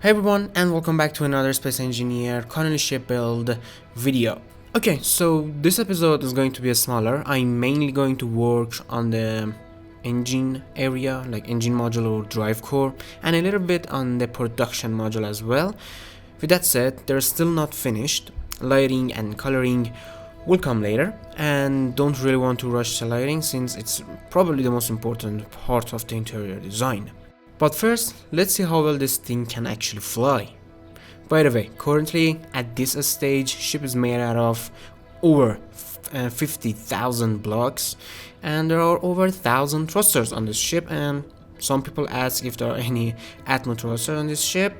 Hey everyone, and welcome back to another Space Engineer Colony Ship build video. Okay, so this episode is going to be a smaller. I'm mainly going to work on the engine area, like engine module or drive core, and a little bit on the production module as well. With that said, they're still not finished. Lighting and coloring will come later, and don't really want to rush the lighting since it's probably the most important part of the interior design. But first, let's see how well this thing can actually fly. By the way, currently at this stage, ship is made out of over 50,000 blocks, and there are over 1,000 thrusters on this ship, and some people ask if there are any Atmo thrusters on this ship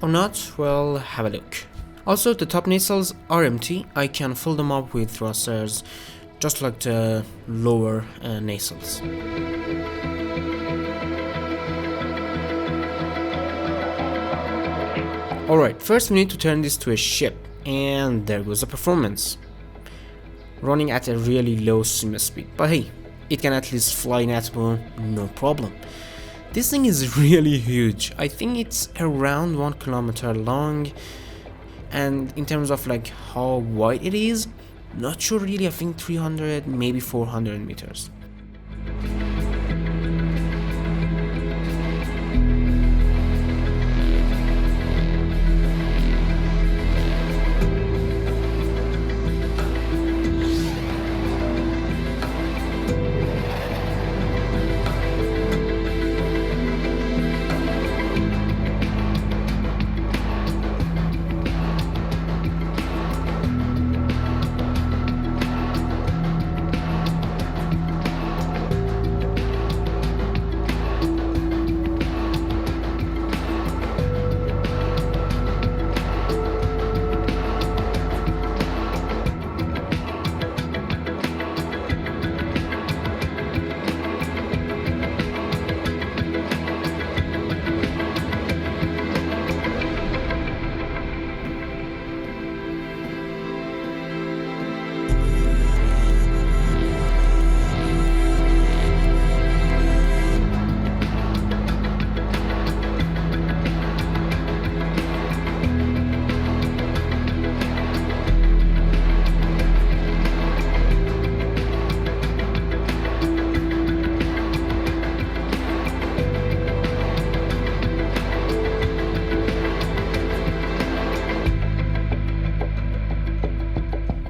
or not. Well, have a look. Also, the top nacelles are empty. I can fill them up with thrusters, just like the lower nacelles. Alright, first we need to turn this to a ship, and there goes the performance. Running at a really low sim speed, but hey, it can at least fly in Atmo, no problem. This thing is really huge. I think it's around 1 kilometer long, and in terms of like how wide it is, not sure really. I think 300, maybe 400 meters.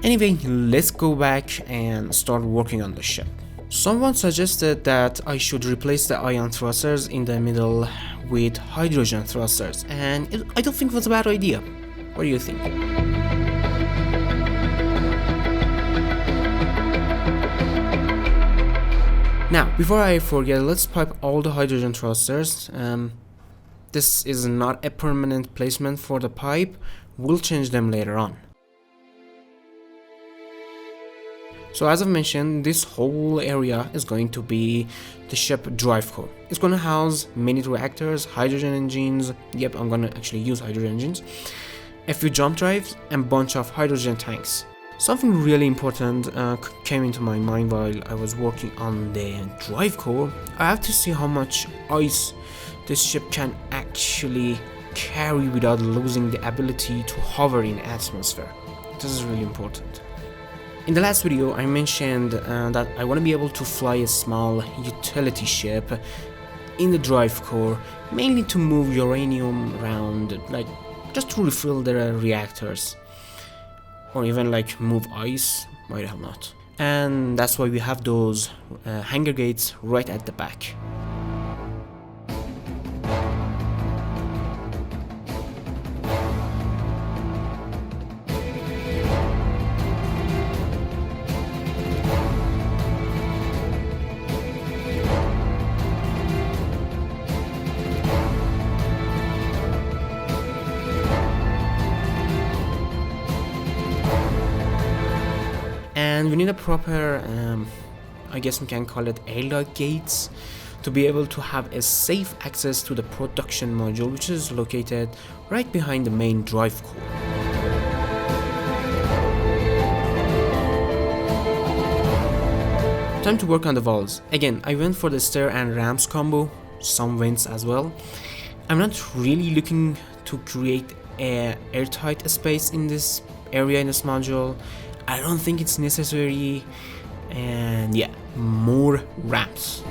Anyway, let's go back and start working on the ship. Someone suggested that I should replace the ion thrusters in the middle with hydrogen thrusters, and I don't think it was a bad idea. What do you think? Now, before I forget, let's pipe all the hydrogen thrusters. This is not a permanent placement for the pipe. We'll change them later on. So as I've mentioned, this whole area is going to be the ship drive core. It's going to house many reactors, hydrogen engines. Yep, I'm going to actually use hydrogen engines. A few jump drives and a bunch of hydrogen tanks. Something really important came into my mind while I was working on the drive core. I have to see how much ice this ship can actually carry without losing the ability to hover in atmosphere. This is really important. In the last video, I mentioned that I want to be able to fly a small utility ship in the drive core, mainly to move uranium around, like just to refill the reactors, or even like move ice, why the hell not. And that's why we have those hangar gates right at the back. And we need a proper, I guess we can call it airlock gates, to be able to have a safe access to the production module, which is located right behind the main drive core. Time to work on the valves. Again, I went for the stair and ramps combo, some vents as well. I'm not really looking to create a airtight space in this area in this module. I don't think it's necessary, and yeah, more ramps.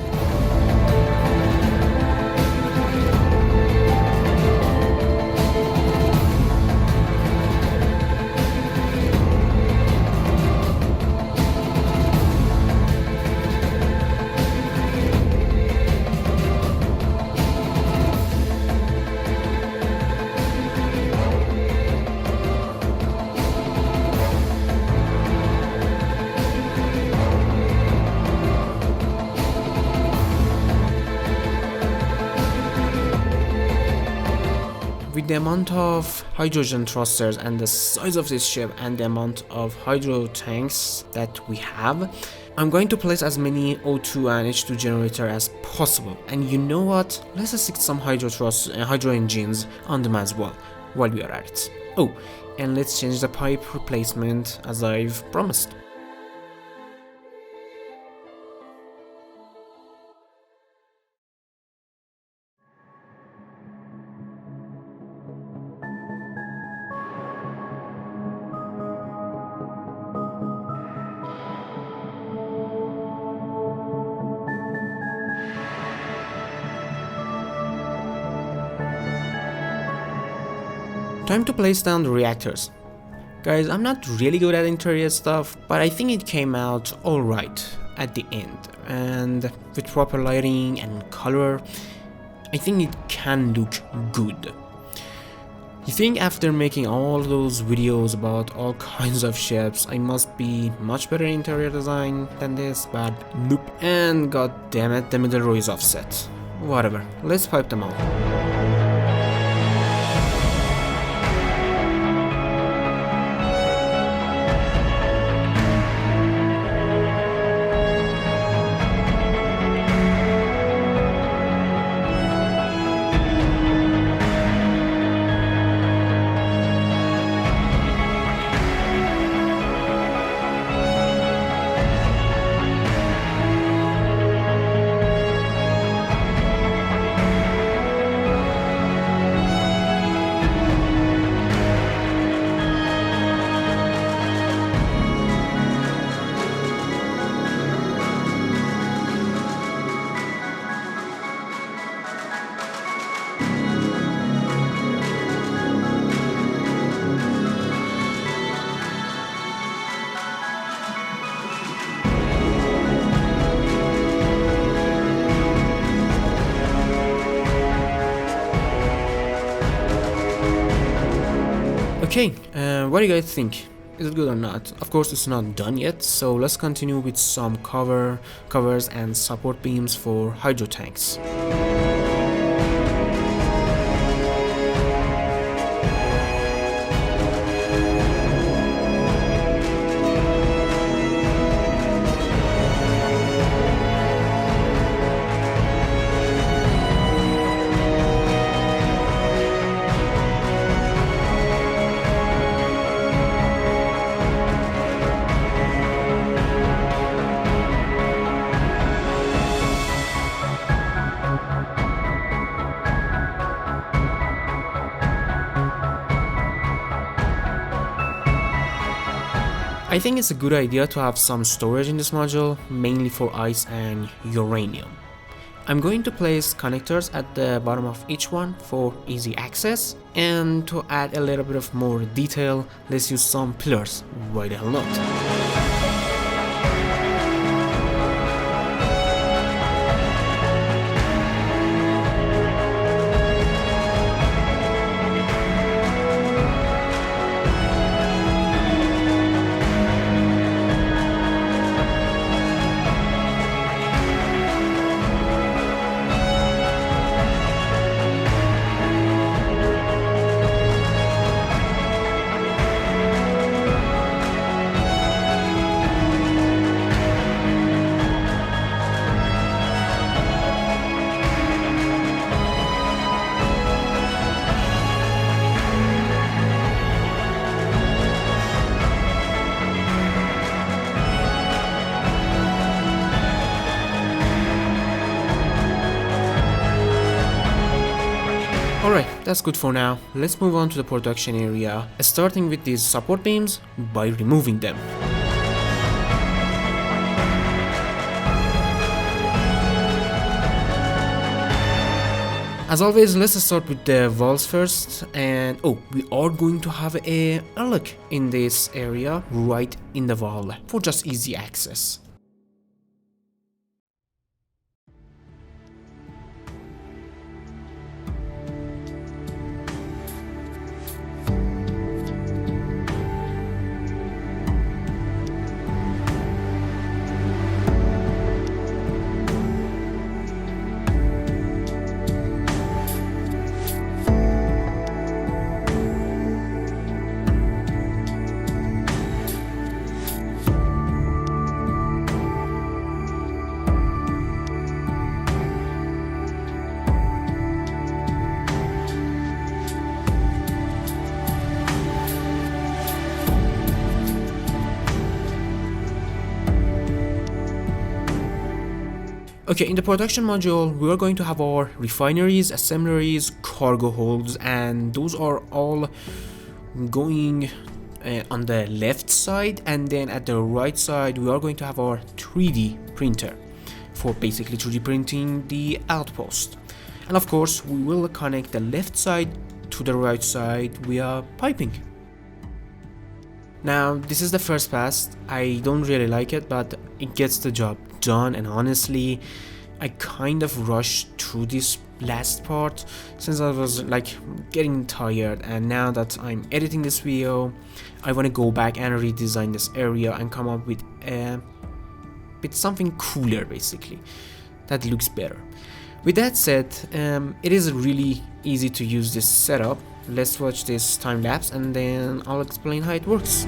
With the amount of hydrogen thrusters and the size of this ship and the amount of hydro tanks that we have, I'm going to place as many O2 and H2 generator as possible. And you know what? Let's just stick some hydro engines on them as well while we are at it. Oh, and let's change the pipe replacement as I've promised. Time to place down the reactors. Guys, I'm not really good at interior stuff, but I think it came out alright at the end, and with proper lighting and color, I think it can look good. You think after making all those videos about all kinds of ships, I must be much better in interior design than this, but nope. And god damn it, the middle row is offset. Whatever, let's pipe them out. Okay, what do you guys think? Is it good or not? Of course it's not done yet, so let's continue with some covers and support beams for hydro tanks. I think it's a good idea to have some storage in this module, mainly for ice and uranium. I'm going to place connectors at the bottom of each one for easy access, and to add a little bit of more detail, let's use some pillars. Why the hell not? that's good for now. Let's move on to the production area, starting with these support beams by removing them. As always, let's start with the walls first, and we are going to have a look in this area right in the wall for just easy access. Okay, in the production module, we are going to have our refineries, assembleries, cargo holds, and those are all going on the left side, and then at the right side, we are going to have our 3D printer for basically 3D printing the outpost. And of course, we will connect the left side to the right side via piping. Now, this is the first pass. I don't really like it, but it gets the job done, and honestly, I kind of rushed through this last part since I was like getting tired, and now that I'm editing this video, I want to go back and redesign this area and come up with something cooler, basically, that looks better. With that said, it is really easy to use this setup. Let's watch this time lapse and then I'll explain how it works.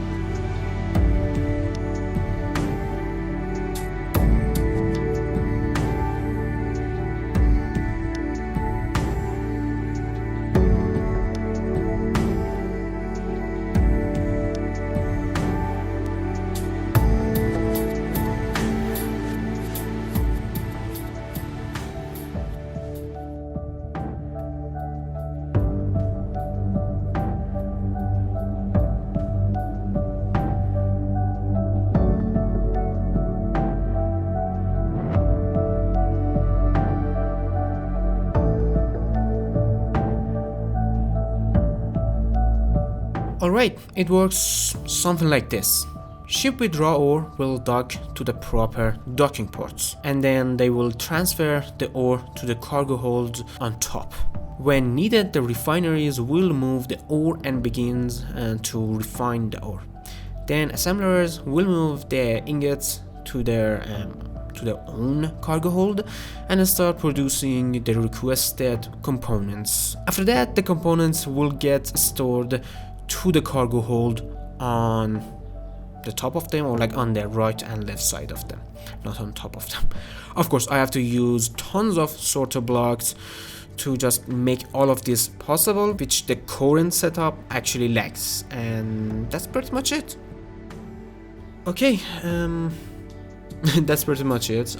Alright, it works something like this. Ship with raw ore will dock to the proper docking ports, and then they will transfer the ore to the cargo holds on top. When needed, the refineries will move the ore and begins to refine the ore. Then assemblers will move the ingots to their own cargo hold and start producing the requested components. After that, the components will get stored to the cargo hold on the top of them, or like on the right and left side of them, not on top of them. Of course, I have to use tons of sorter blocks to just make all of this possible, which the current setup actually lacks, and that's pretty much it. Okay, that's pretty much it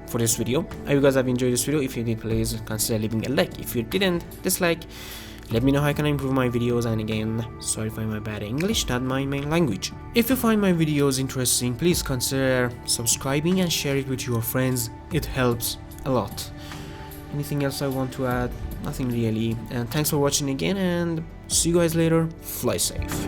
for this video. I hope you guys have enjoyed this video. If you did, please consider leaving a like. If you didn't, dislike. Let me know how I can improve my videos, and again, sorry for my bad English, not my main language. If you find my videos interesting, please consider subscribing and share it with your friends. It helps a lot. Anything else I want to add? Nothing really. And thanks for watching again, and see you guys later. Fly safe.